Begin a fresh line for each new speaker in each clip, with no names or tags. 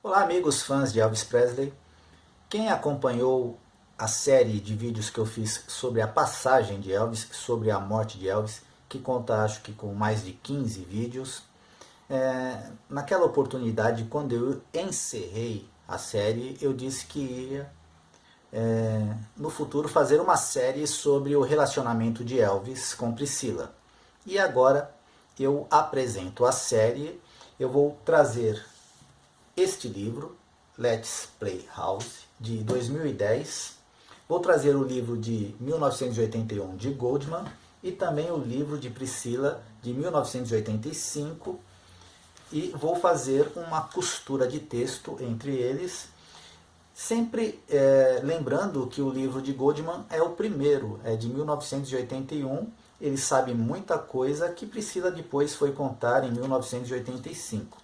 Olá amigos fãs de Elvis Presley. Quem acompanhou a série de vídeos que eu fiz sobre a passagem de Elvis, sobre a morte de Elvis, que conta acho que com mais de 15 vídeos, naquela oportunidade, quando eu encerrei a série, eu disse que ia no futuro fazer uma série sobre o relacionamento de Elvis com Priscila. E agora eu apresento a série, eu vou trazer este livro, Let's Play House, de 2010. Vou trazer o livro de 1981 de Goldman e também o livro de Priscila de 1985 e vou fazer uma costura de texto entre eles, sempre lembrando que o livro de Goldman é o primeiro, é de 1981, ele sabe muita coisa que Priscila depois foi contar em 1985.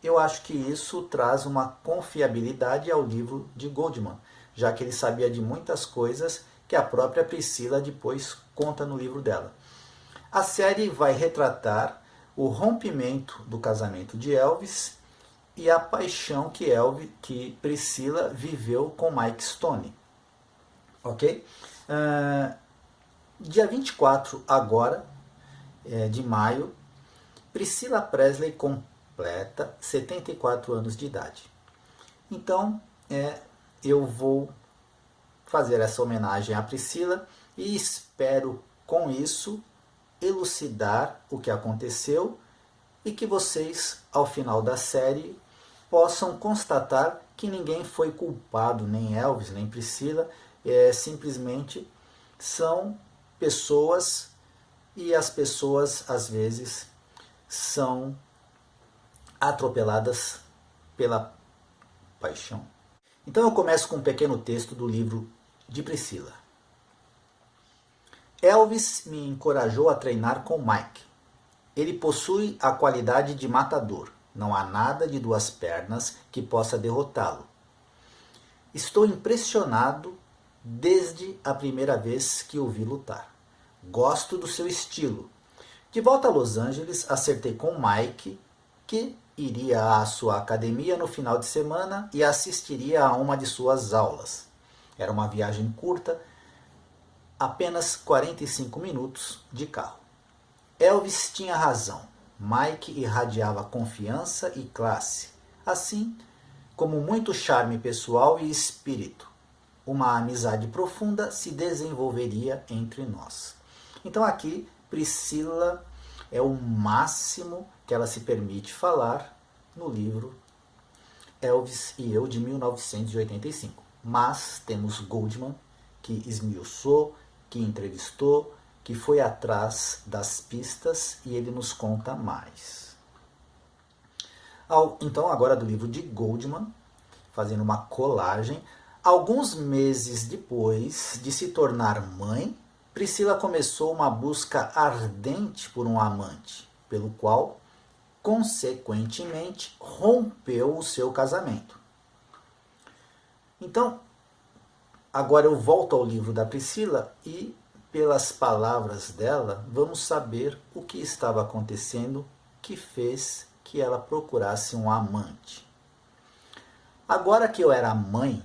Eu acho que isso traz uma confiabilidade ao livro de Goldman, já que ele sabia de muitas coisas que a própria Priscila depois conta no livro dela. A série vai retratar o rompimento do casamento de Elvis e a paixão que Priscila viveu com Mike Stoney. Ok? Dia 24 agora, de maio, Priscila Presley completa 74 anos de idade. Então, eu vou fazer essa homenagem à Priscila e espero com isso elucidar o que aconteceu e que vocês, ao final da série, possam constatar que ninguém foi culpado, nem Elvis, nem Priscila, simplesmente são pessoas e as pessoas às vezes são atropeladas pela paixão. Então eu começo com um pequeno texto do livro de Priscila. Elvis me encorajou a treinar com Mike. Ele possui a qualidade de matador. Não há nada de duas pernas que possa derrotá-lo. Estou impressionado desde a primeira vez que o vi lutar. Gosto do seu estilo. De volta a Los Angeles, acertei com Mike que iria à sua academia no final de semana e assistiria a uma de suas aulas. Era uma viagem curta, apenas 45 minutos de carro. Elvis tinha razão. Mike irradiava confiança e classe, assim como muito charme pessoal e espírito. Uma amizade profunda se desenvolveria entre nós. Então aqui Priscila é o máximo que ela se permite falar no livro Elvis e Eu, de 1985. Mas temos Goldman, que esmiuçou, que entrevistou, que foi atrás das pistas e ele nos conta mais. Então, agora do livro de Goldman, fazendo uma colagem, alguns meses depois de se tornar mãe, Priscila começou uma busca ardente por um amante, pelo qual, consequentemente, rompeu o seu casamento. Então, agora eu volto ao livro da Priscila e, pelas palavras dela, vamos saber o que estava acontecendo que fez que ela procurasse um amante. Agora que eu era mãe,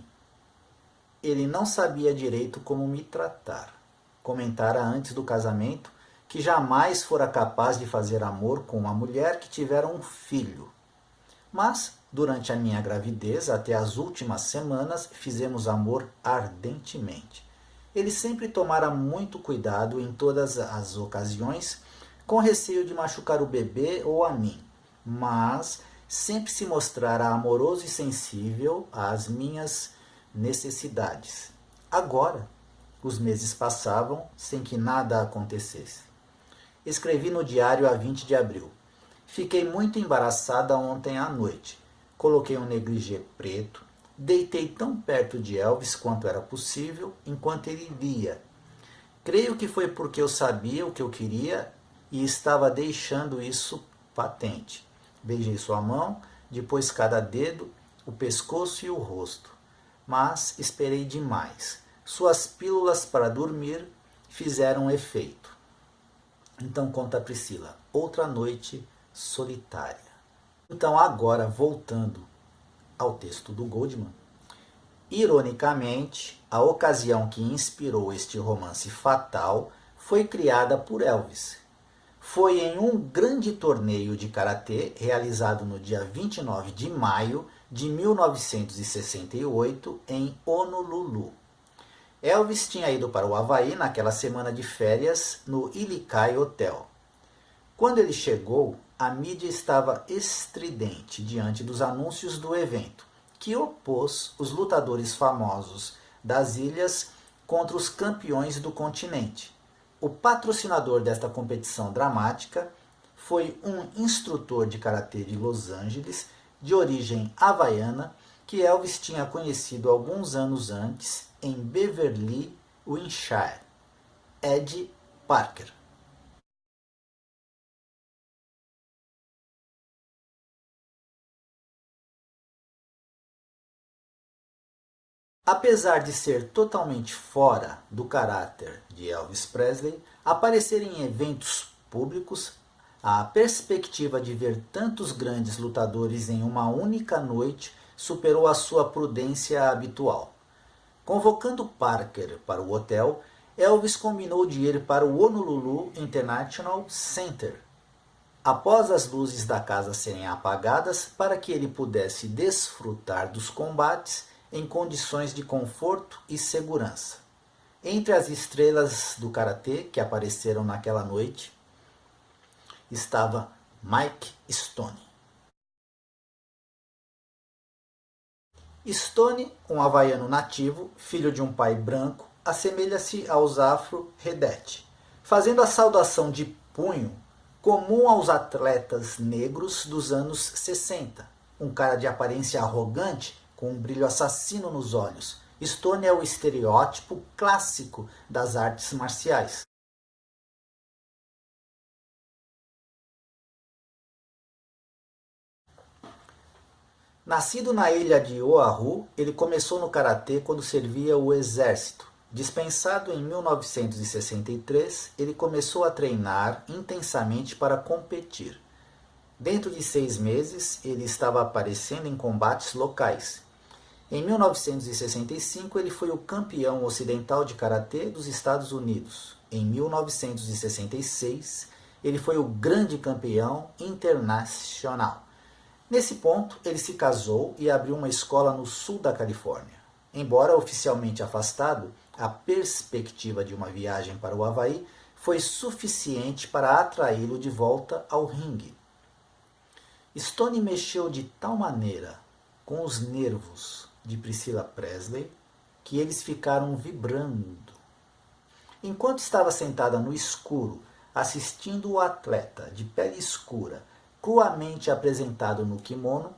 ele não sabia direito como me tratar. Comentara antes do casamento que jamais fora capaz de fazer amor com uma mulher que tivera um filho. Mas, durante a minha gravidez, até as últimas semanas, fizemos amor ardentemente. Ele sempre tomara muito cuidado em todas as ocasiões, com receio de machucar o bebê ou a mim, mas sempre se mostrara amoroso e sensível às minhas necessidades. Agora, os meses passavam sem que nada acontecesse. Escrevi no diário a 20 de abril. Fiquei muito embaraçada ontem à noite. Coloquei um negligê preto, deitei tão perto de Elvis quanto era possível enquanto ele lia. Creio que foi porque eu sabia o que eu queria e estava deixando isso patente. Beijei sua mão, depois cada dedo, o pescoço e o rosto. Mas esperei demais. Suas pílulas para dormir fizeram efeito. Então conta a Priscila, outra noite solitária. Então agora, voltando ao texto do Goldman. Ironicamente, a ocasião que inspirou este romance fatal foi criada por Elvis. Foi em um grande torneio de karatê realizado no dia 29 de maio de 1968 em Honolulu. Elvis tinha ido para o Havaí naquela semana de férias no Ilikai Hotel. Quando ele chegou, a mídia estava estridente diante dos anúncios do evento, que opôs os lutadores famosos das ilhas contra os campeões do continente. O patrocinador desta competição dramática foi um instrutor de karatê de Los Angeles, de origem havaiana, que Elvis tinha conhecido alguns anos antes em Beverly, Wilshire, Ed Parker. Apesar de ser totalmente fora do caráter de Elvis Presley, aparecer em eventos públicos, a perspectiva de ver tantos grandes lutadores em uma única noite superou a sua prudência habitual. Convocando Parker para o hotel, Elvis combinou de ir para o Honolulu International Center, após as luzes da casa serem apagadas, para que ele pudesse desfrutar dos combates em condições de conforto e segurança. Entre as estrelas do karatê que apareceram naquela noite estava Mike Stoney. Stoney, um havaiano nativo, filho de um pai branco, assemelha-se aos Afro-Redete, fazendo a saudação de punho comum aos atletas negros dos anos 60. Um cara de aparência arrogante, com um brilho assassino nos olhos. Stoney é o estereótipo clássico das artes marciais. Nascido na ilha de Oahu, ele começou no karatê quando servia o exército. Dispensado em 1963, ele começou a treinar intensamente para competir. Dentro de 6 meses, ele estava aparecendo em combates locais. Em 1965, ele foi o campeão ocidental de karatê dos Estados Unidos. Em 1966, ele foi o grande campeão internacional. Nesse ponto, ele se casou e abriu uma escola no sul da Califórnia. Embora oficialmente afastado, a perspectiva de uma viagem para o Havaí foi suficiente para atraí-lo de volta ao ringue. Stoney mexeu de tal maneira com os nervos de Priscilla Presley que eles ficaram vibrando. Enquanto estava sentada no escuro, assistindo o atleta de pele escura, cruamente apresentado no kimono,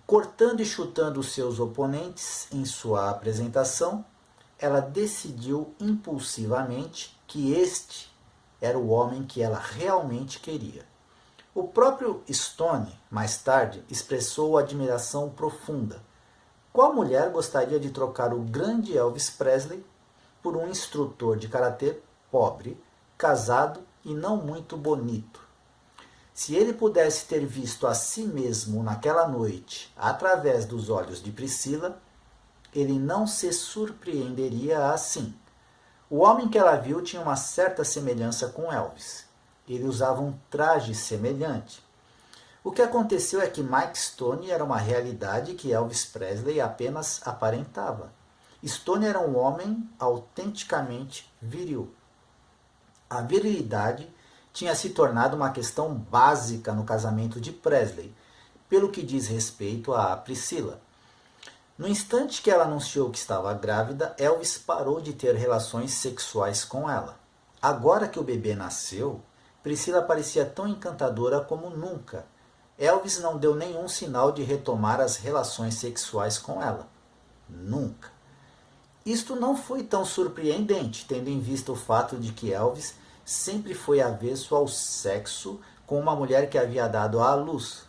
cortando e chutando os seus oponentes em sua apresentação, ela decidiu impulsivamente que este era o homem que ela realmente queria. O próprio Stoney, mais tarde, expressou admiração profunda. Qual mulher gostaria de trocar o grande Elvis Presley por um instrutor de karatê pobre, casado e não muito bonito? Se ele pudesse ter visto a si mesmo naquela noite através dos olhos de Priscila, ele não se surpreenderia assim. O homem que ela viu tinha uma certa semelhança com Elvis. Ele usava um traje semelhante. O que aconteceu é que Mike Stoney era uma realidade que Elvis Presley apenas aparentava. Stoney era um homem autenticamente viril. A virilidade tinha se tornado uma questão básica no casamento de Presley, pelo que diz respeito a Priscilla. No instante que ela anunciou que estava grávida, Elvis parou de ter relações sexuais com ela. Agora que o bebê nasceu, Priscilla parecia tão encantadora como nunca. Elvis não deu nenhum sinal de retomar as relações sexuais com ela. Nunca. Isto não foi tão surpreendente, tendo em vista o fato de que Elvis sempre foi avesso ao sexo com uma mulher que havia dado à luz.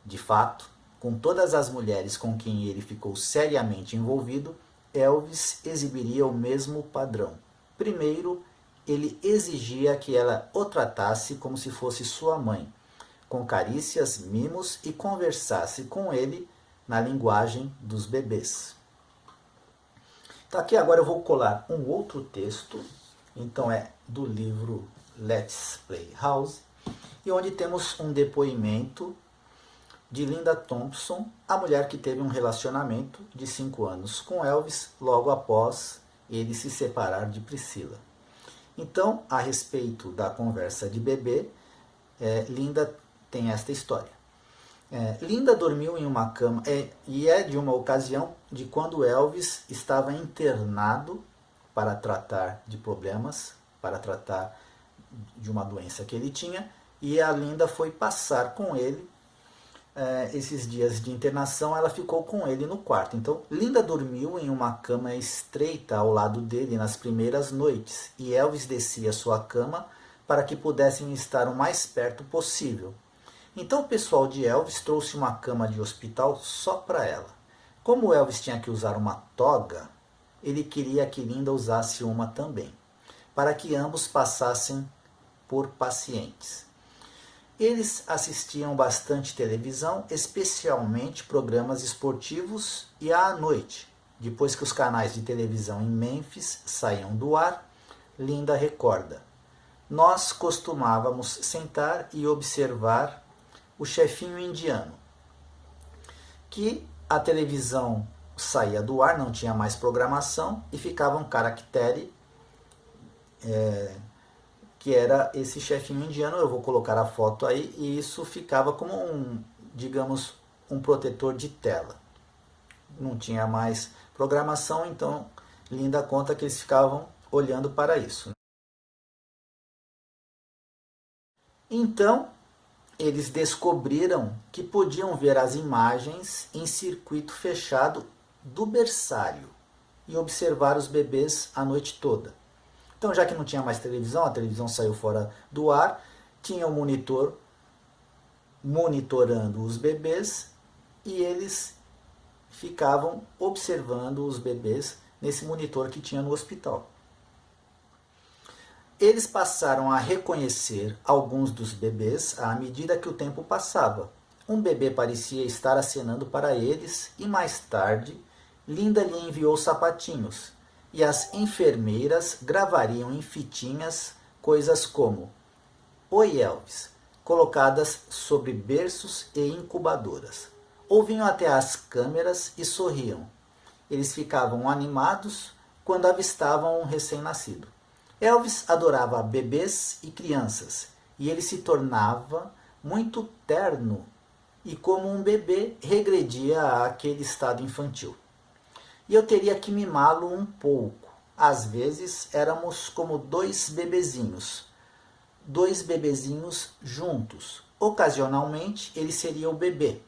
De fato, com todas as mulheres com quem ele ficou seriamente envolvido, Elvis exibiria o mesmo padrão. Primeiro, ele exigia que ela o tratasse como se fosse sua mãe, com carícias, mimos e conversasse com ele na linguagem dos bebês. Então aqui agora eu vou colar um outro texto, então é do livro Let's Play House, e onde temos um depoimento de Linda Thompson, a mulher que teve um relacionamento de 5 anos com Elvis, logo após ele se separar de Priscila. Então, a respeito da conversa de bebê, Linda tem esta história. Linda dormiu em uma cama, e é de uma ocasião de quando Elvis estava internado para tratar de problemas, para tratar de uma doença que ele tinha, e a Linda foi passar com ele esses dias de internação. Ela ficou com ele no quarto. Então, Linda dormiu em uma cama estreita ao lado dele nas primeiras noites, e Elvis descia sua cama para que pudessem estar o mais perto possível. Então o pessoal de Elvis trouxe uma cama de hospital só para ela. Como Elvis tinha que usar uma toga, ele queria que Linda usasse uma também, para que ambos passassem por pacientes. Eles assistiam bastante televisão, especialmente programas esportivos, e à noite, depois que os canais de televisão em Memphis saíam do ar, Linda recorda: nós costumávamos sentar e observar o chefinho indiano, que a televisão saía do ar, não tinha mais programação, e ficava um caractere que era esse chefinho indiano. Eu vou colocar a foto aí, e isso ficava como digamos, um protetor de tela. Não tinha mais programação, então Linda conta que eles ficavam olhando para isso. Então, eles descobriram que podiam ver as imagens em circuito fechado do berçário e observar os bebês a noite toda. Então, já que não tinha mais televisão, a televisão saiu fora do ar, tinha um monitor monitorando os bebês, e eles ficavam observando os bebês nesse monitor que tinha no hospital. Eles passaram a reconhecer alguns dos bebês à medida que o tempo passava. Um bebê parecia estar acenando para eles, e mais tarde, Linda lhe enviou sapatinhos, e as enfermeiras gravariam em fitinhas coisas como "Oi, Elvis", colocadas sobre berços e incubadoras. Ou vinham até as câmeras e sorriam. Eles ficavam animados quando avistavam um recém-nascido. Elvis adorava bebês e crianças, e ele se tornava muito terno, e como um bebê regredia àquele estado infantil. E eu teria que mimá-lo um pouco. Às vezes éramos como dois bebezinhos juntos. Ocasionalmente ele seria o bebê,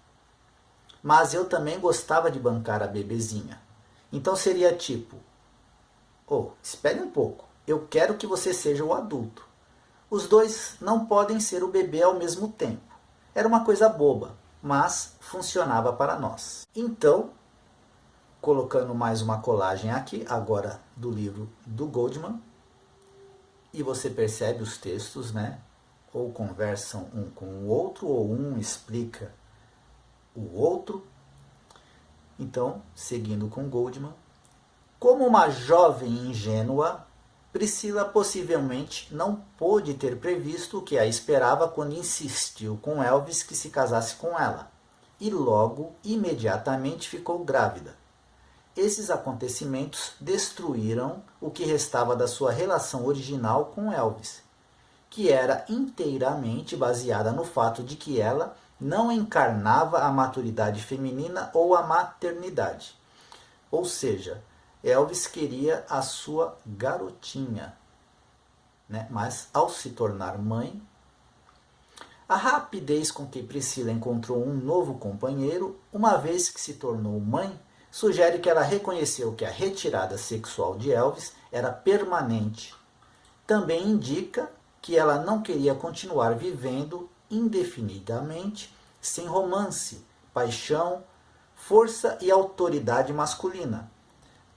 mas eu também gostava de bancar a bebezinha. Então seria tipo: espere um pouco, eu quero que você seja o adulto. Os dois não podem ser o bebê ao mesmo tempo. Era uma coisa boba, mas funcionava para nós. Então, colocando mais uma colagem aqui, agora do livro do Goldman, e você percebe os textos, né? Ou conversam um com o outro, ou um explica o outro. Então, seguindo com Goldman: como uma jovem ingênua, Priscila possivelmente não pôde ter previsto o que a esperava quando insistiu com Elvis que se casasse com ela, e logo, imediatamente, ficou grávida. Esses acontecimentos destruíram o que restava da sua relação original com Elvis, que era inteiramente baseada no fato de que ela não encarnava a maturidade feminina ou a maternidade. Ou seja, Elvis queria a sua garotinha, né? Mas ao se tornar mãe, a rapidez com que Priscila encontrou um novo companheiro, uma vez que se tornou mãe, sugere que ela reconheceu que a retirada sexual de Elvis era permanente. Também indica que ela não queria continuar vivendo indefinidamente sem romance, paixão, força e autoridade masculina.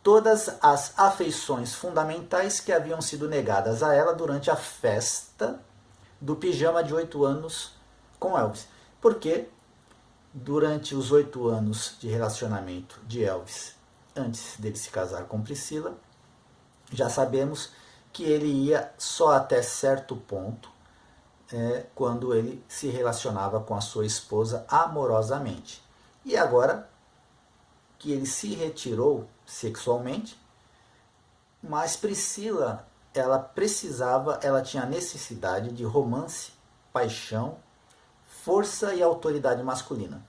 Todas as afeições fundamentais que haviam sido negadas a ela durante a festa do pijama de 8 anos com Elvis. Porque durante os 8 anos de relacionamento de Elvis, antes dele se casar com Priscila, já sabemos que ele ia só até certo ponto, quando ele se relacionava com a sua esposa amorosamente. E agora que ele se retirou sexualmente, mas Priscila, ela tinha necessidade de romance, paixão, força e autoridade masculina.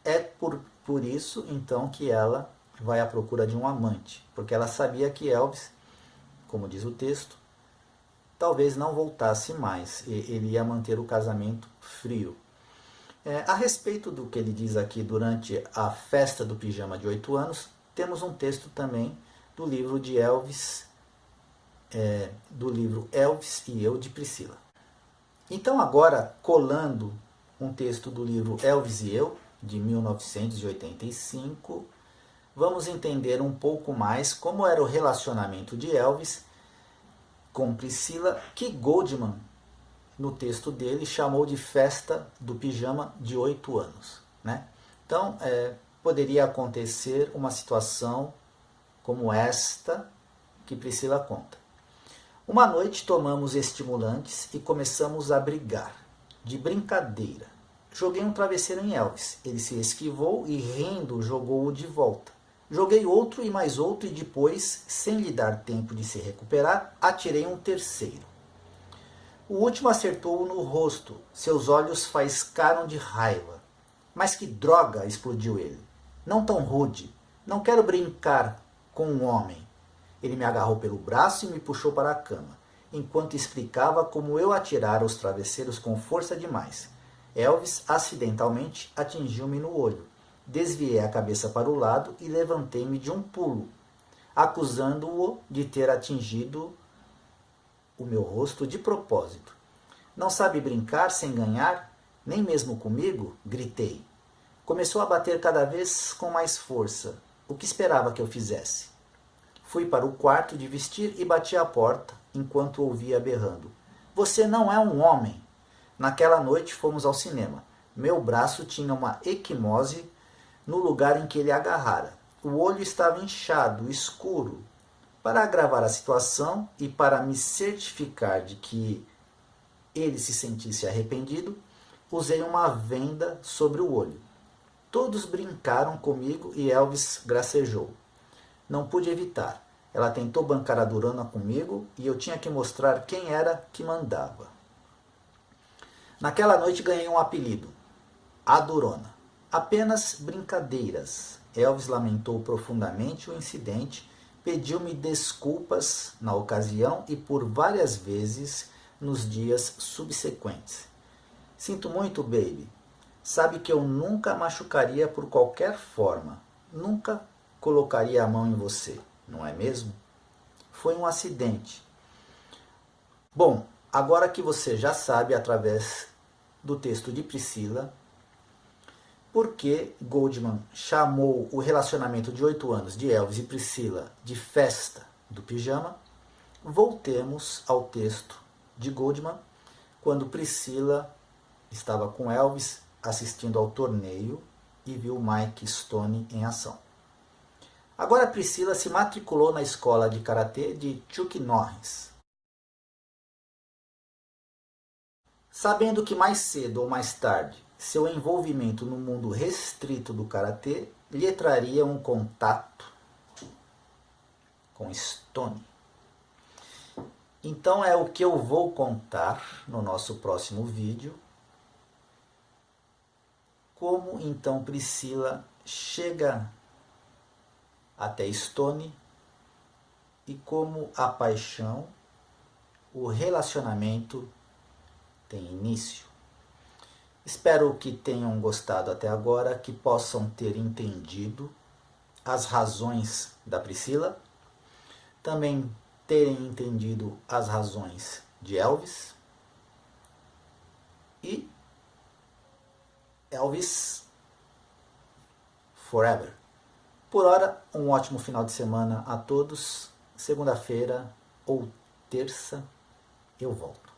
É por isso, então, que ela vai à procura de um amante, porque ela sabia que Elvis, como diz o texto, talvez não voltasse mais, ele ia manter o casamento frio. A respeito do que ele diz aqui durante a festa do pijama de 8 anos, temos um texto também do livro de Elvis, do livro Elvis e Eu, de Priscila. Então agora, colando um texto do livro Elvis e Eu, de 1985, vamos entender um pouco mais como era o relacionamento de Elvis com Priscila, que Goldman, no texto dele, chamou de festa do pijama de 8 anos. Né? Então, poderia acontecer uma situação como esta que Priscila conta. Uma noite tomamos estimulantes e começamos a brigar, de brincadeira. Joguei um travesseiro em Elvis, ele se esquivou e rindo jogou-o de volta. Joguei outro e mais outro e depois, sem lhe dar tempo de se recuperar, atirei um terceiro. O último acertou-o no rosto, seus olhos faiscaram de raiva. Mas que droga, explodiu ele. Não tão rude, não quero brincar com um homem. Ele me agarrou pelo braço e me puxou para a cama, enquanto explicava como eu atirara os travesseiros com força demais. Elvis acidentalmente atingiu-me no olho. Desviei a cabeça para o lado e levantei-me de um pulo, acusando-o de ter atingido o meu rosto de propósito. Não sabe brincar sem ganhar? Nem mesmo comigo? Gritei. Começou a bater cada vez com mais força. O que esperava que eu fizesse? Fui para o quarto de vestir e bati à porta, enquanto ouvia berrando. Você não é um homem! Naquela noite fomos ao cinema. Meu braço tinha uma equimose no lugar em que ele agarrara. O olho estava inchado, escuro. Para agravar a situação e para me certificar de que ele se sentisse arrependido, usei uma venda sobre o olho. Todos brincaram comigo e Elvis gracejou. Não pude evitar. Ela tentou bancar a durona comigo e eu tinha que mostrar quem era que mandava. Naquela noite ganhei um apelido, a Durona. Apenas brincadeiras. Elvis lamentou profundamente o incidente, pediu-me desculpas na ocasião e por várias vezes nos dias subsequentes. Sinto muito, baby. Sabe que eu nunca machucaria por qualquer forma. Nunca colocaria a mão em você, não é mesmo? Foi um acidente. Bom, agora que você já sabe, através do texto de Priscila, por que Goldman chamou o relacionamento de 8 anos de Elvis e Priscila de festa do pijama, voltemos ao texto de Goldman, quando Priscila estava com Elvis assistindo ao torneio e viu Mike Stone em ação. Agora Priscila se matriculou na escola de karatê de Chuck Norris. Sabendo que mais cedo ou mais tarde seu envolvimento no mundo restrito do karatê lhe traria um contato com Stone. Então é o que eu vou contar no nosso próximo vídeo. Como então Priscila chega até Stone e como a paixão, o relacionamento tem início. Espero que tenham gostado até agora, que possam ter entendido as razões da Priscila, também terem entendido as razões de Elvis e Elvis Forever. Por hora, um ótimo final de semana a todos. Segunda-feira ou terça eu volto.